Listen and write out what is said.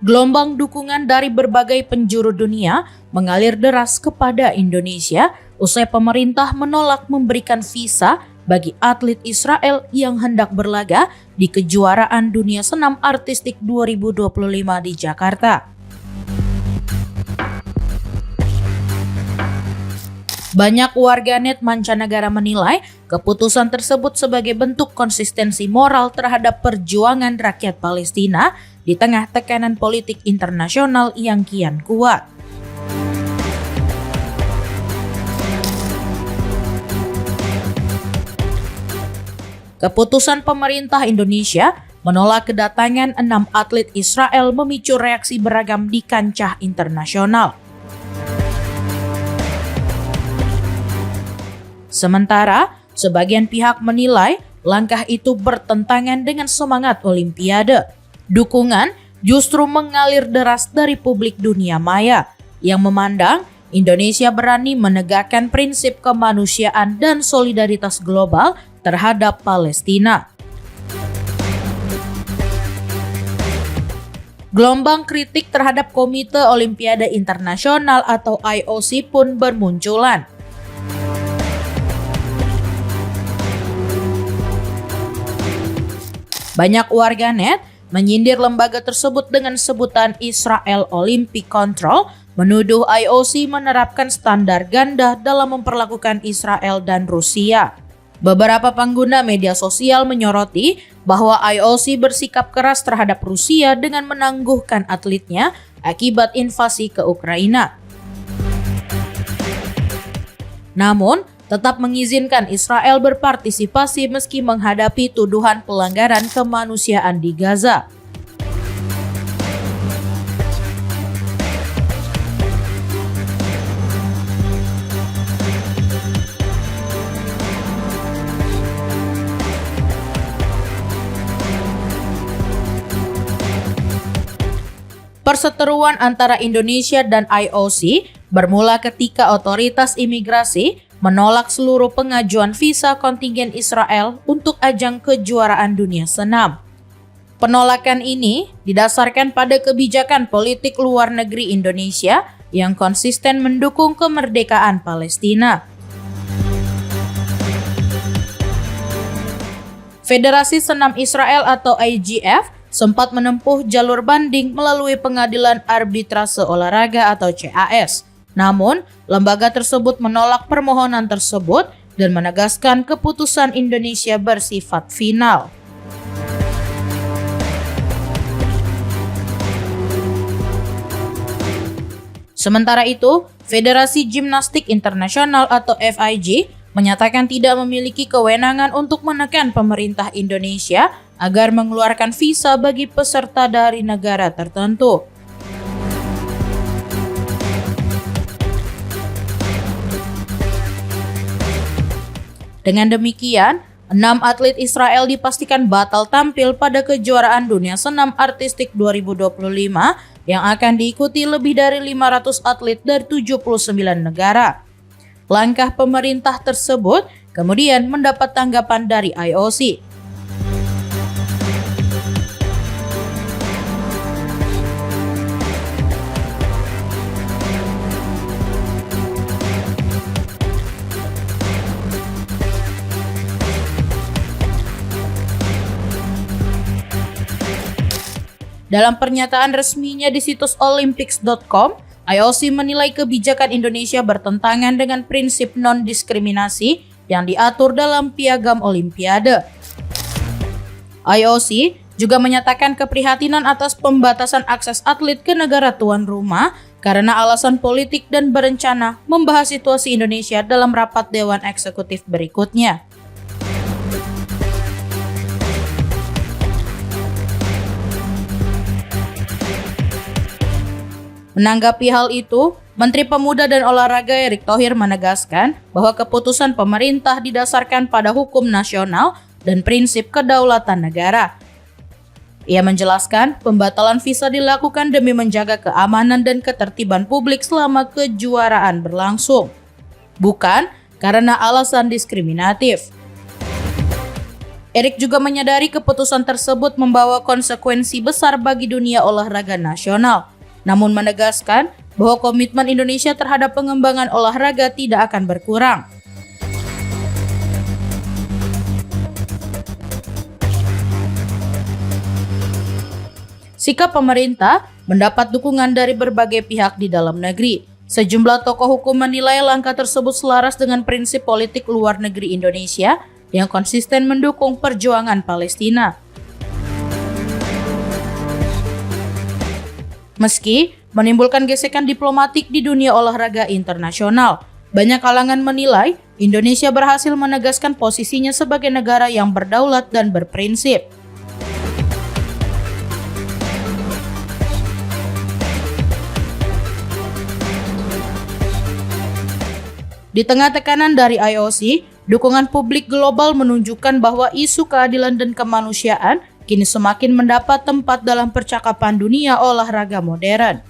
Gelombang dukungan dari berbagai penjuru dunia mengalir deras kepada Indonesia usai pemerintah menolak memberikan visa bagi atlet Israel yang hendak berlaga di kejuaraan dunia senam artistik 2025 di Jakarta. Banyak warganet mancanegara menilai keputusan tersebut sebagai bentuk konsistensi moral terhadap perjuangan rakyat Palestina di tengah tekanan politik internasional yang kian kuat. Keputusan pemerintah Indonesia menolak kedatangan 6 atlet Israel memicu reaksi beragam di kancah internasional. Sementara, sebagian pihak menilai langkah itu bertentangan dengan semangat Olimpiade. Dukungan justru mengalir deras dari publik dunia maya yang memandang Indonesia berani menegakkan prinsip kemanusiaan dan solidaritas global terhadap Palestina. Gelombang kritik terhadap Komite Olimpiade Internasional atau IOC pun bermunculan. Banyak warganet menyindir lembaga tersebut dengan sebutan Israel Olympic Control, menuduh IOC menerapkan standar ganda dalam memperlakukan Israel dan Rusia. Beberapa pengguna media sosial menyoroti bahwa IOC bersikap keras terhadap Rusia dengan menangguhkan atletnya akibat invasi ke Ukraina. Namun, tetap mengizinkan Israel berpartisipasi meski menghadapi tuduhan pelanggaran kemanusiaan di Gaza. Perseteruan antara Indonesia dan IOC bermula ketika otoritas imigrasi menolak seluruh pengajuan visa kontingen Israel untuk ajang kejuaraan dunia senam. Penolakan ini didasarkan pada kebijakan politik luar negeri Indonesia yang konsisten mendukung kemerdekaan Palestina. Federasi Senam Israel atau IJF sempat menempuh jalur banding melalui Pengadilan Arbitrase Olahraga atau CAS. Namun, lembaga tersebut menolak permohonan tersebut dan menegaskan keputusan Indonesia bersifat final. Sementara itu, Federasi Gimnastik Internasional atau FIG menyatakan tidak memiliki kewenangan untuk menekan pemerintah Indonesia agar mengeluarkan visa bagi peserta dari negara tertentu. Dengan demikian, 6 atlet Israel dipastikan batal tampil pada kejuaraan dunia senam artistik 2025 yang akan diikuti lebih dari 500 atlet dari 79 negara. Langkah pemerintah tersebut kemudian mendapat tanggapan dari IOC. Dalam pernyataan resminya di situs olympics.com, IOC menilai kebijakan Indonesia bertentangan dengan prinsip non-diskriminasi yang diatur dalam Piagam Olimpiade. IOC juga menyatakan keprihatinan atas pembatasan akses atlet ke negara tuan rumah karena alasan politik dan berencana membahas situasi Indonesia dalam rapat Dewan Eksekutif berikutnya. Menanggapi hal itu, Menteri Pemuda dan Olahraga Erick Thohir menegaskan bahwa keputusan pemerintah didasarkan pada hukum nasional dan prinsip kedaulatan negara. Ia menjelaskan pembatalan visa dilakukan demi menjaga keamanan dan ketertiban publik selama kejuaraan berlangsung, bukan karena alasan diskriminatif. Erick juga menyadari keputusan tersebut membawa konsekuensi besar bagi dunia olahraga nasional, namun menegaskan bahwa komitmen Indonesia terhadap pengembangan olahraga tidak akan berkurang. Sikap pemerintah mendapat dukungan dari berbagai pihak di dalam negeri. Sejumlah tokoh hukum menilai langkah tersebut selaras dengan prinsip politik luar negeri Indonesia yang konsisten mendukung perjuangan Palestina. Meski menimbulkan gesekan diplomatik di dunia olahraga internasional, banyak kalangan menilai Indonesia berhasil menegaskan posisinya sebagai negara yang berdaulat dan berprinsip. Di tengah tekanan dari IOC, dukungan publik global menunjukkan bahwa isu keadilan dan kemanusiaan kini semakin mendapat tempat dalam percakapan dunia olahraga modern.